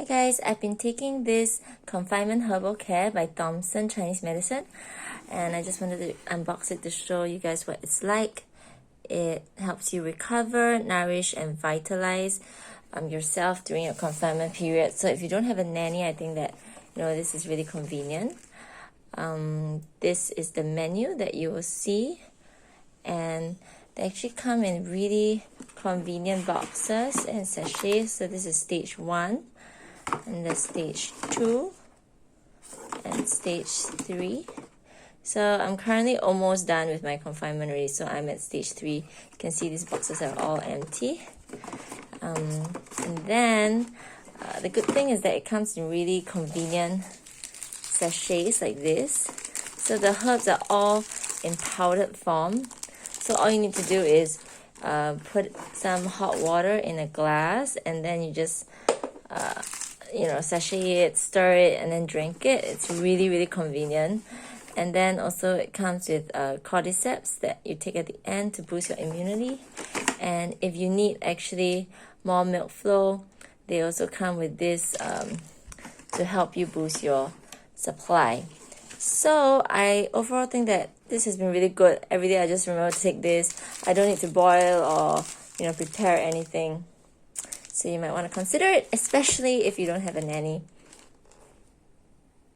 guys, I've been taking this Confinement Herbal Care by Thomson Chinese Medicine, and I just wanted to unbox it to show you guys what it's like. It helps you recover, nourish, and vitalize yourself during your confinement period. So if you don't have a nanny, I think that this is really convenient. This is the menu that you will see, and they actually come in really convenient boxes and sachets. So this is stage 1, and the stage 2, and stage 3. So I'm currently almost done with my confinement already. So I'm at stage 3. You can see these boxes are all empty. And then the good thing is that it comes in really convenient sachets like this. So the herbs are all in powdered form. So all you need to do is put some hot water in a glass, and then you just sachet it, stir it, and then drink it. It's really, really convenient. And then also it comes with cordyceps that you take at the end to boost your immunity. And if you need actually more milk flow, they also come with this to help you boost your supply. So I overall think that this has been really good. Every day I just remember to take this. I don't need to boil or prepare anything. So you might want to consider it, especially if you don't have a nanny.